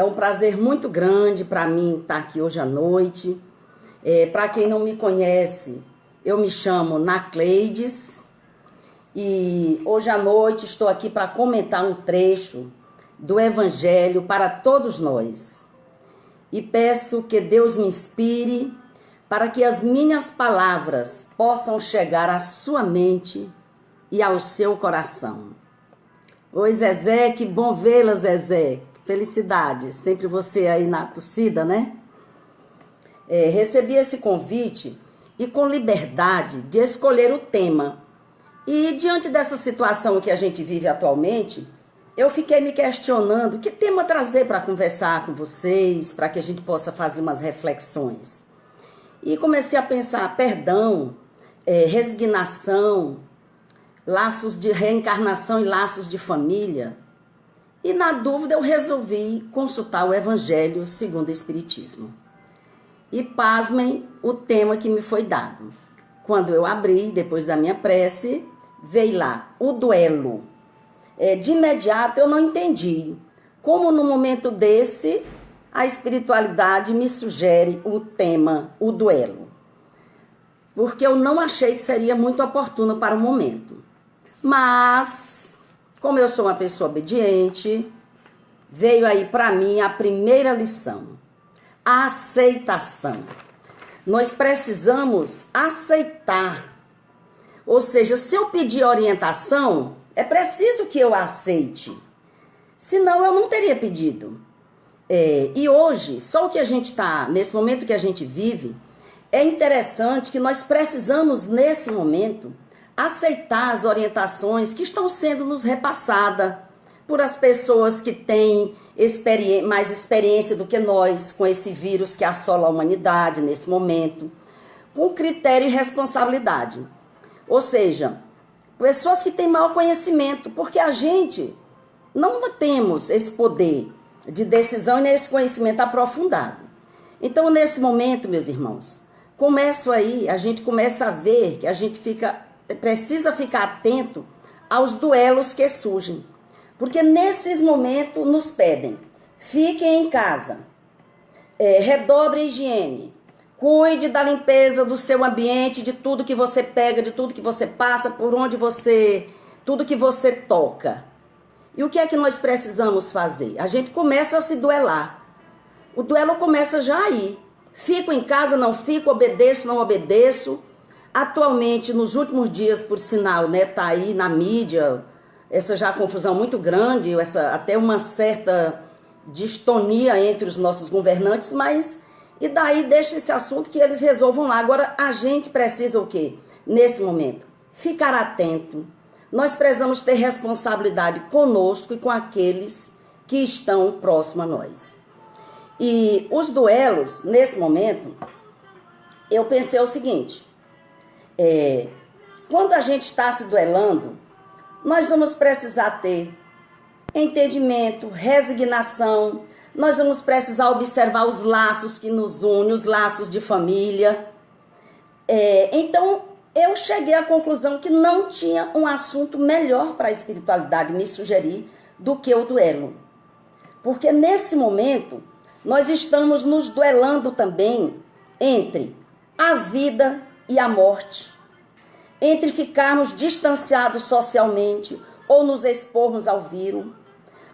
É um prazer muito grande para mim estar aqui hoje à noite. Para quem não me conhece, eu me chamo Nacleides e hoje à noite estou aqui para comentar um trecho do Evangelho para todos nós. E peço que Deus me inspire para que as minhas palavras possam chegar à sua mente e ao seu coração. Oi, Zezé, que bom vê-la, Zezé. Felicidades, sempre você aí na torcida, né? Recebi esse convite e com liberdade de escolher o tema. E diante dessa situação que a gente vive atualmente, eu fiquei me questionando que tema trazer para conversar com vocês, para que a gente possa fazer umas reflexões. E comecei a pensar perdão, resignação, laços de reencarnação e laços de família. E na dúvida eu resolvi consultar o Evangelho segundo o Espiritismo. E pasmem o tema que me foi dado. Quando eu abri, depois da minha prece, veio lá, o duelo. De imediato eu não entendi como no momento desse a espiritualidade me sugere o tema, o duelo. Porque eu não achei que seria muito oportuno para o momento. Mas, como eu sou uma pessoa obediente, veio aí para mim a primeira lição. A aceitação. Nós precisamos aceitar. Ou seja, se eu pedir orientação, é preciso que eu aceite. Senão eu não teria pedido. E hoje, só o que a gente está, nesse momento que a gente vive, é interessante que nós precisamos, nesse momento, aceitar as orientações que estão sendo nos repassadas por as pessoas que têm mais experiência do que nós com esse vírus que assola a humanidade nesse momento, com critério e responsabilidade. Ou seja, pessoas que têm maior conhecimento, porque a gente não temos esse poder de decisão e nesse conhecimento aprofundado. Então, nesse momento, meus irmãos, a gente começa a ver que a gente precisa ficar atento aos duelos que surgem. Porque nesses momentos nos pedem, fiquem em casa, redobre a higiene, cuide da limpeza do seu ambiente, de tudo que você pega, de tudo que você passa, tudo que você toca. E o que é que nós precisamos fazer? A gente começa a se duelar. O duelo começa já aí. Fico em casa, não fico, obedeço, não obedeço. Atualmente, nos últimos dias, por sinal, né, tá aí na mídia, essa já confusão muito grande, até uma certa distonia entre os nossos governantes, mas e daí deixa esse assunto que eles resolvam lá. Agora, a gente precisa o quê? Nesse momento, ficar atento. Nós precisamos ter responsabilidade conosco e com aqueles que estão próximos a nós. E os duelos, nesse momento, eu pensei o seguinte, quando a gente está se duelando, nós vamos precisar ter entendimento, resignação, nós vamos precisar observar os laços que nos unem, os laços de família. Então, eu cheguei à conclusão que não tinha um assunto melhor para a espiritualidade me sugerir do que o duelo. Porque nesse momento, nós estamos nos duelando também entre a vida e a morte, entre ficarmos distanciados socialmente ou nos expormos ao vírus.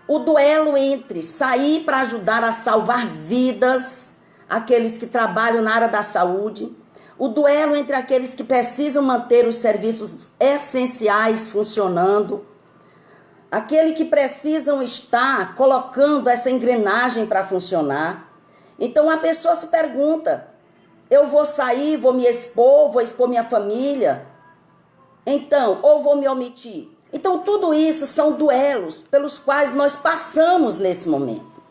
O duelo entre sair para ajudar a salvar vidas, aqueles que trabalham na área da saúde. O duelo entre aqueles que precisam manter os serviços essenciais funcionando. Aqueles que precisam estar colocando essa engrenagem para funcionar. Então a pessoa se pergunta, eu vou sair, vou me expor, vou expor minha família? Então, ou vou me omitir? Então, tudo isso são duelos pelos quais nós passamos nesse momento.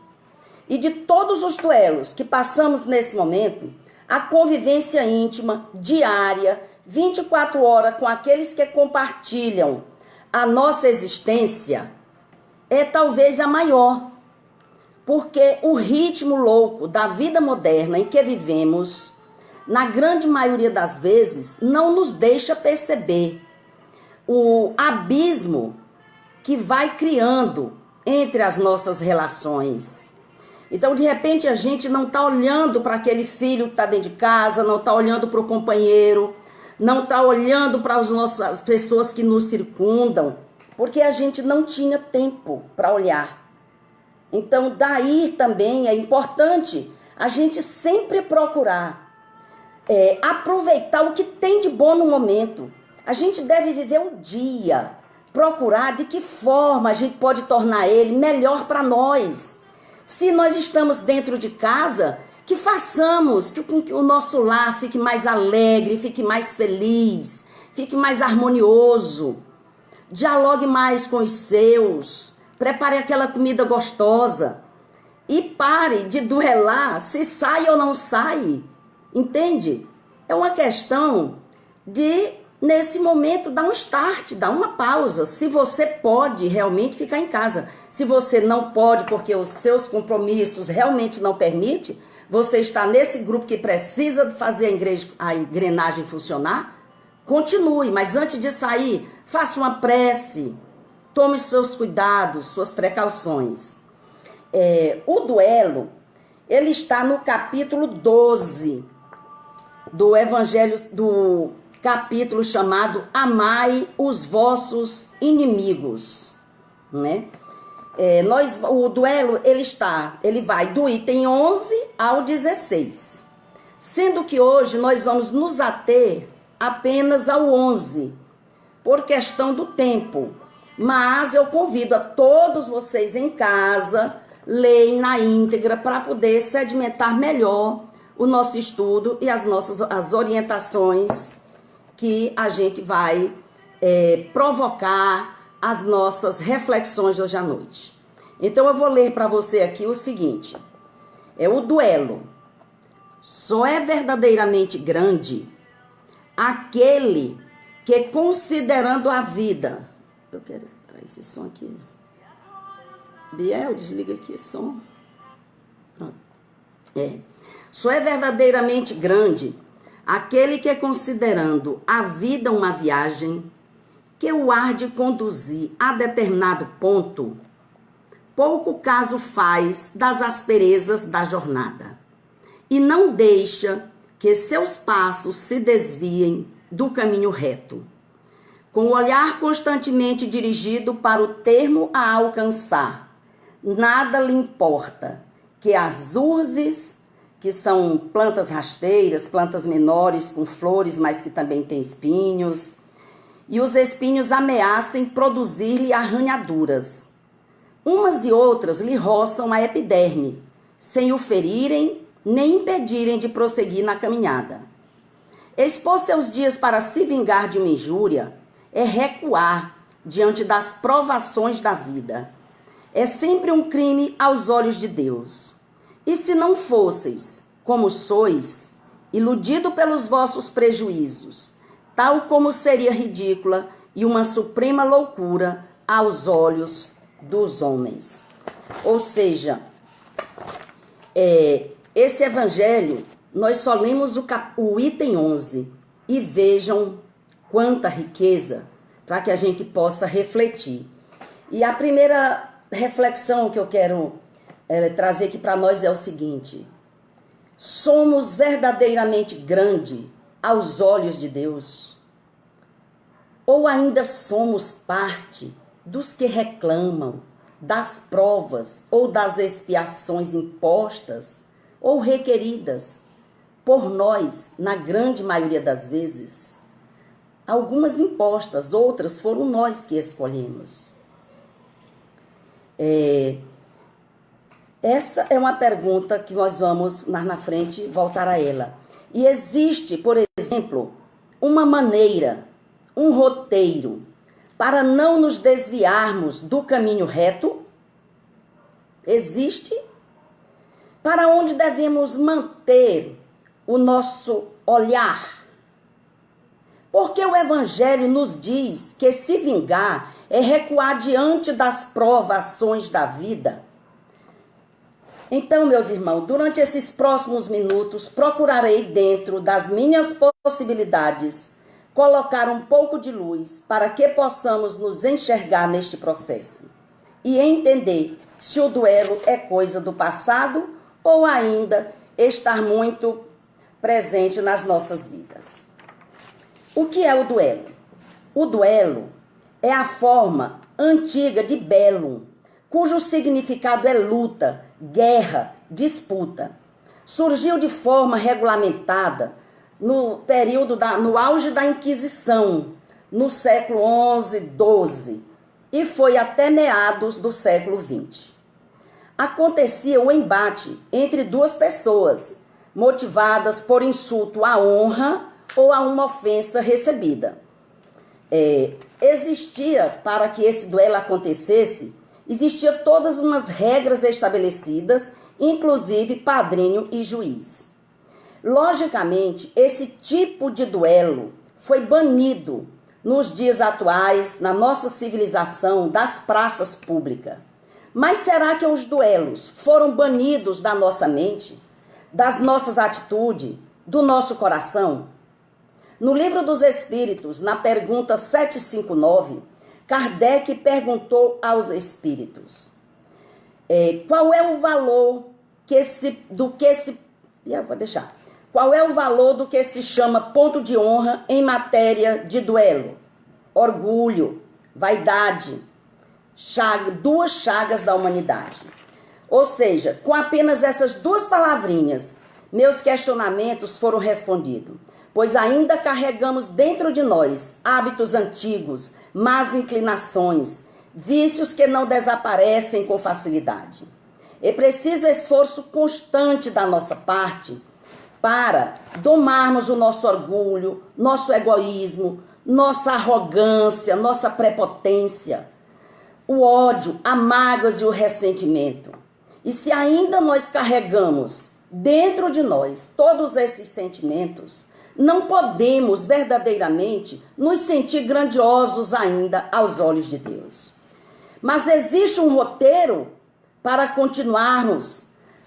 E de todos os duelos que passamos nesse momento, a convivência íntima, diária, 24 horas com aqueles que compartilham a nossa existência, é talvez a maior. Porque o ritmo louco da vida moderna em que vivemos, na grande maioria das vezes, não nos deixa perceber o abismo que vai criando entre as nossas relações. Então, de repente, a gente não está olhando para aquele filho que está dentro de casa, não está olhando para o companheiro, não está olhando para as pessoas que nos circundam, porque a gente não tinha tempo para olhar. Então, daí também é importante a gente sempre procurar aproveitar o que tem de bom no momento. A gente deve viver o dia, procurar de que forma a gente pode tornar ele melhor para nós. Se nós estamos dentro de casa, que façamos que o nosso lar fique mais alegre, fique mais feliz, fique mais harmonioso. Dialogue mais com os seus, prepare aquela comida gostosa e pare de duelar se sai ou não sai. Entende? É uma questão de, nesse momento, dar um start, dar uma pausa. Se você pode realmente ficar em casa. Se você não pode, porque os seus compromissos realmente não permitem, você está nesse grupo que precisa fazer a engrenagem funcionar, continue. Mas antes de sair, faça uma prece. Tome seus cuidados, suas precauções. O duelo, ele está no capítulo 12 do Evangelho, do capítulo chamado Amai os vossos inimigos, né? O duelo, ele vai do item 11 ao 16, sendo que hoje nós vamos nos ater apenas ao 11, por questão do tempo, mas eu convido a todos vocês em casa, leem na íntegra para poder sedimentar melhor o nosso estudo e as orientações que a gente vai provocar as nossas reflexões hoje à noite. Então eu vou ler para você aqui o seguinte: o duelo só é verdadeiramente grande aquele que, considerando a vida... Eu quero tirar esse som aqui. Biel, desliga aqui esse som. Pronto. Só é verdadeiramente grande aquele que, considerando a vida uma viagem, que o há de conduzir a determinado ponto, pouco caso faz das asperezas da jornada, e não deixa que seus passos se desviem do caminho reto, com o olhar constantemente dirigido para o termo a alcançar. Nada lhe importa que as urzes, que são plantas rasteiras, plantas menores com flores, mas que também têm espinhos, e os espinhos ameacem produzir-lhe arranhaduras. Umas e outras lhe roçam a epiderme, sem o ferirem nem impedirem de prosseguir na caminhada. Expor seus dias para se vingar de uma injúria é recuar diante das provações da vida. É sempre um crime aos olhos de Deus. E se não fosseis, como sois, iludido pelos vossos prejuízos, tal como seria ridícula e uma suprema loucura aos olhos dos homens. Ou seja, esse evangelho, nós só lemos o item 11 e vejam quanta riqueza para que a gente possa refletir. E a primeira reflexão que eu quero trazer aqui para nós é o seguinte: somos verdadeiramente grandes aos olhos de Deus? Ou ainda somos parte dos que reclamam das provas ou das expiações impostas ou requeridas por nós, na grande maioria das vezes? Algumas impostas, outras foram nós que escolhemos. Essa é uma pergunta que nós vamos, na frente, voltar a ela. E existe, por exemplo, uma maneira, um roteiro, para não nos desviarmos do caminho reto? Existe? Para onde devemos manter o nosso olhar? Porque o Evangelho nos diz que se vingar é recuar diante das provações da vida. Então, meus irmãos, durante esses próximos minutos, procurarei, dentro das minhas possibilidades, colocar um pouco de luz para que possamos nos enxergar neste processo e entender se o duelo é coisa do passado ou ainda está muito presente nas nossas vidas. O que é o duelo? O duelo é a forma antiga de bellum, cujo significado é luta, guerra, disputa. Surgiu de forma regulamentada no auge da Inquisição, no século XI, XII, e foi até meados do século XX. Acontecia o embate entre duas pessoas, motivadas por insulto à honra ou a uma ofensa recebida. Para que esse duelo acontecesse, existia todas umas regras estabelecidas, inclusive padrinho e juiz. Logicamente, esse tipo de duelo foi banido nos dias atuais, na nossa civilização, das praças públicas. Mas será que os duelos foram banidos da nossa mente, das nossas atitudes, do nosso coração? No Livro dos Espíritos, na pergunta 759, Kardec perguntou aos espíritos: qual é o valor Qual é o valor do que se chama ponto de honra em matéria de duelo? Orgulho, vaidade, duas chagas da humanidade. Ou seja, com apenas essas duas palavrinhas, meus questionamentos foram respondidos, pois ainda carregamos dentro de nós hábitos antigos, más inclinações, vícios que não desaparecem com facilidade. É preciso esforço constante da nossa parte para domarmos o nosso orgulho, nosso egoísmo, nossa arrogância, nossa prepotência, o ódio, a mágoas e o ressentimento. E se ainda nós carregamos dentro de nós todos esses sentimentos, não podemos verdadeiramente nos sentir grandiosos ainda aos olhos de Deus. Mas existe um roteiro para continuarmos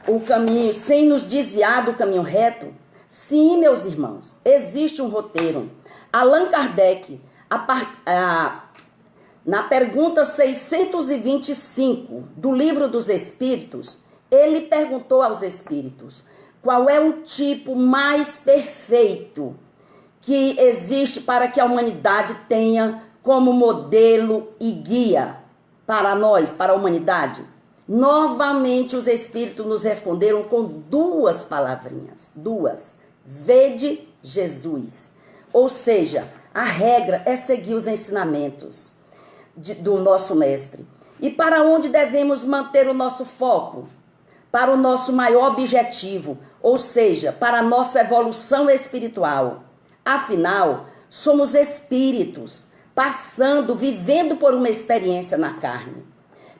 o caminho sem nos desviar do caminho reto? Sim, meus irmãos, existe um roteiro. Allan Kardec, na pergunta 625 do Livro dos Espíritos, ele perguntou aos espíritos: qual é o tipo mais perfeito que existe para que a humanidade tenha como modelo e guia para nós, para a humanidade? Novamente os espíritos nos responderam com duas palavrinhas, vede Jesus. Ou seja, a regra é seguir os ensinamentos do nosso mestre. E para onde devemos manter o nosso foco? Para o nosso maior objetivo, ou seja, para a nossa evolução espiritual. Afinal, somos espíritos, vivendo por uma experiência na carne.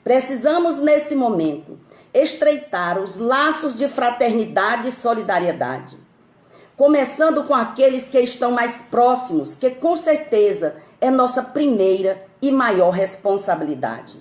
Precisamos, nesse momento, estreitar os laços de fraternidade e solidariedade, começando com aqueles que estão mais próximos, que com certeza é nossa primeira e maior responsabilidade.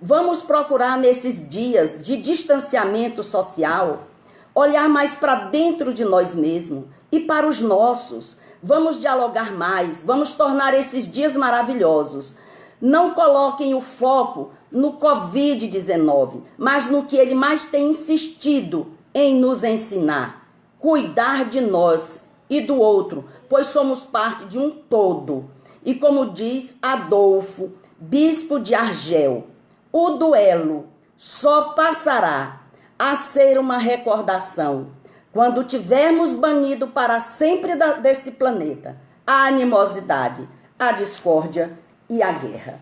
Vamos procurar, nesses dias de distanciamento social, olhar mais para dentro de nós mesmos e para os nossos. Vamos dialogar mais, vamos tornar esses dias maravilhosos. Não coloquem o foco no Covid-19, mas no que ele mais tem insistido em nos ensinar: cuidar de nós e do outro, pois somos parte de um todo. E como diz Adolfo, bispo de Argel, o duelo só passará a ser uma recordação quando tivermos banido para sempre desse planeta a animosidade, a discórdia e a guerra.